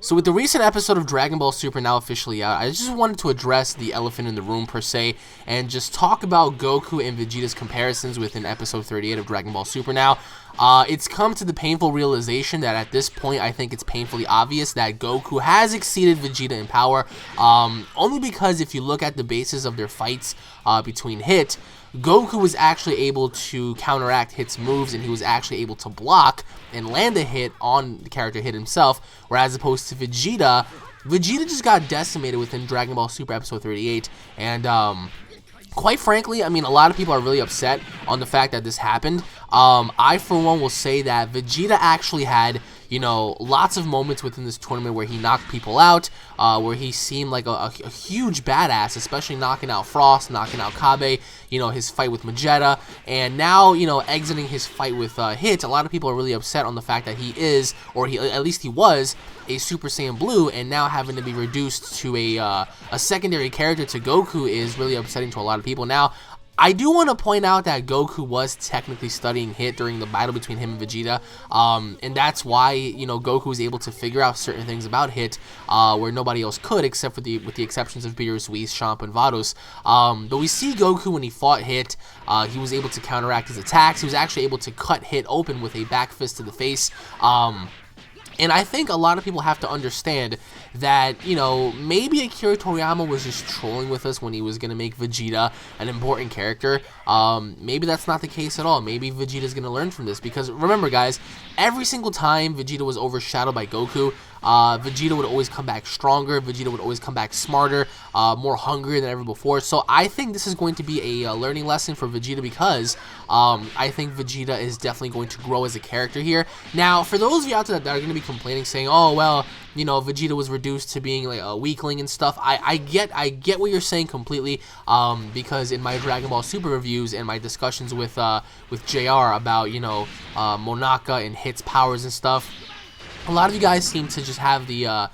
So with the recent episode of Dragon Ball Super now officially out, I just wanted to address the elephant in the room per se, and just talk about Goku and Vegeta's comparisons within episode 38 of Dragon Ball Super now. It's come to the painful realization that at this point, I think it's painfully obvious that Goku has exceeded Vegeta in power, only because if you look at the basis of their fights between Hit, Goku was actually able to counteract Hit's moves, and he was actually able to block and land a hit on the character Hit himself, whereas opposed to Vegeta just got decimated within Dragon Ball Super Episode 38, and quite frankly, I mean, a lot of people are really upset on the fact that this happened. I, for one, will say that Vegeta actually had, you know, lots of moments within this tournament where he knocked people out, where he seemed like a huge badass, especially knocking out Frost, knocking out Kabe, you know, his fight with Vegeta, and now, you know, exiting his fight with Hit. A lot of people are really upset on the fact that he is, or at least he was, a Super Saiyan Blue, and now having to be reduced to a secondary character to Goku is really upsetting to a lot of people. Now, I do want to point out that Goku was technically studying Hit during the battle between him and Vegeta, and that's why, you know, Goku was able to figure out certain things about Hit where nobody else could, except for with the exceptions of Beerus, Whis, Champ, and Vados. But we see Goku when he fought Hit, he was able to counteract his attacks. He was actually able to cut Hit open with a back fist to the face. And I think a lot of people have to understand that, you know, maybe Akira Toriyama was just trolling with us when he was going to make Vegeta an important character. Maybe that's not the case at all. Maybe Vegeta's going to learn from this. Because remember, guys, every single time Vegeta was overshadowed by Goku, Vegeta would always come back stronger. Vegeta would always come back smarter, more hungry than ever before. So I think this is going to be a learning lesson for Vegeta, because I think Vegeta is definitely going to grow as a character here. Now, for those of you out there that are going to be complaining, saying, oh, well, you know, Vegeta was reduced to being like a weakling and stuff, I get what you're saying completely, because in my Dragon Ball Super reviews and my discussions with JR about, you know, Monaka and Hit's powers and stuff, a lot of you guys seem to just have the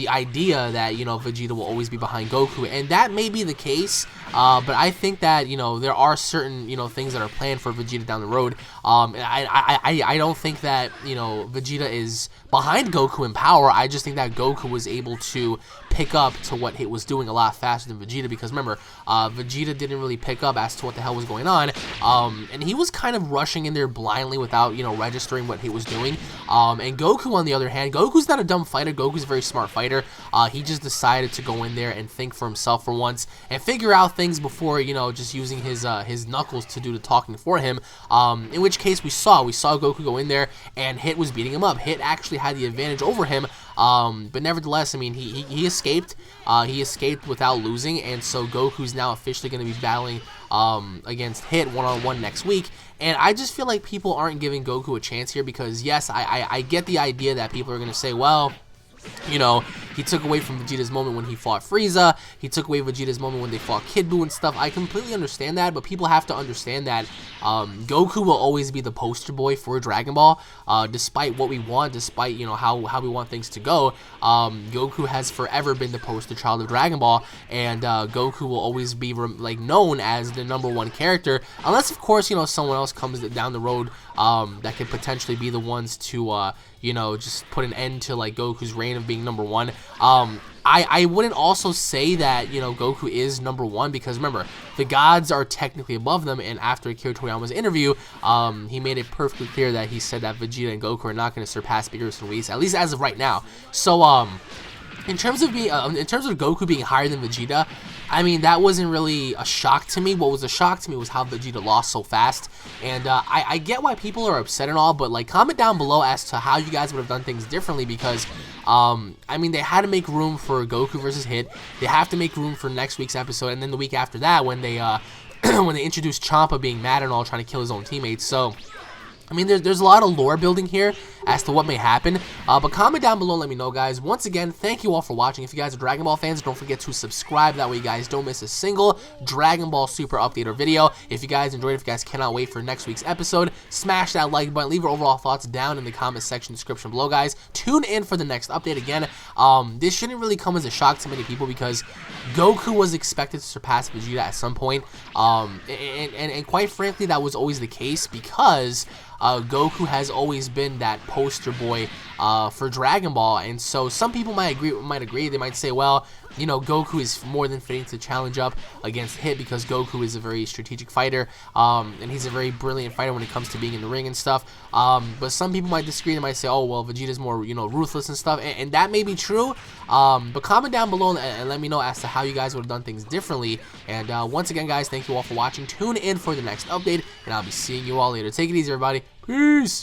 idea that, you know, Vegeta will always be behind Goku, and that may be the case, but I think that, you know, there are certain, you know, things that are planned for Vegeta down the road. And I don't think that, you know, Vegeta is behind Goku in power. I just think that Goku was able to pick up to what Hit was doing a lot faster than Vegeta, because remember, Vegeta didn't really pick up as to what the hell was going on, and he was kind of rushing in there blindly without, you know, registering what Hit was doing. And Goku, on the other hand, Goku's not a dumb fighter. Goku's a very smart fighter. He just decided to go in there and think for himself for once and figure out things before, you know, just using his knuckles to do the talking for him. In which case we saw Goku go in there and Hit was beating him up. Hit actually had the advantage over him, but nevertheless, I mean, he escaped. He escaped without losing, and so Goku's now officially going to be battling against Hit one-on-one next week. And I just feel like people aren't giving Goku a chance here, because yes, I get the idea that people are going to say, well, you know, he took away from Vegeta's moment when he fought Frieza. He took away Vegeta's moment when they fought Kid Buu and stuff. I completely understand that, but people have to understand that Goku will always be the poster boy for Dragon Ball. Despite what we want, despite, you know, how we want things to go, Goku has forever been the poster child of Dragon Ball, and Goku will always be like known as the #1 character, unless of course, you know, someone else comes down the road that could potentially be the ones to you know, just put an end to like Goku's reign of being #1. I wouldn't also say that, you know, Goku is #1, because remember, the gods are technically above them, and after Akira Toriyama's interview, he made it perfectly clear that he said that Vegeta and Goku are not going to surpass Beerus and Whis, at least as of right now. So in terms of Goku being higher than Vegeta, I mean, that wasn't really a shock to me. What was a shock to me was how Vegeta lost so fast. And I get why people are upset and all, but like, comment down below as to how you guys would have done things differently, because I mean, they had to make room for Goku versus Hit. They have to make room for next week's episode, and then the week after that when they when they introduced Champa being mad and all, trying to kill his own teammates. So I mean, there's a lot of lore building here as to what may happen, but comment down below and let me know, guys. Once again, thank you all for watching. If you guys are Dragon Ball fans, don't forget to subscribe. That way you guys don't miss a single Dragon Ball Super update or video. If you guys enjoyed it, if you guys cannot wait for next week's episode, smash that like button. Leave your overall thoughts down in the comment section description below, guys. Tune in for the next update. Again, this shouldn't really come as a shock to many people, because Goku was expected to surpass Vegeta at some point, and quite frankly, that was always the case, because Goku has always been that poster boy for Dragon Ball. And so some people might agree. They might say, well, you know, Goku is more than fitting to challenge up against Hit because Goku is a very strategic fighter, and he's a very brilliant fighter when it comes to being in the ring and stuff. But some people might disagree. They might say, oh, well, Vegeta's more, you know, ruthless and stuff, and that may be true. But comment down below and let me know as to how you guys would have done things differently. And once again, guys, thank you all for watching. Tune in for the next update, and I'll be seeing you all later. Take it easy, everybody. Peace.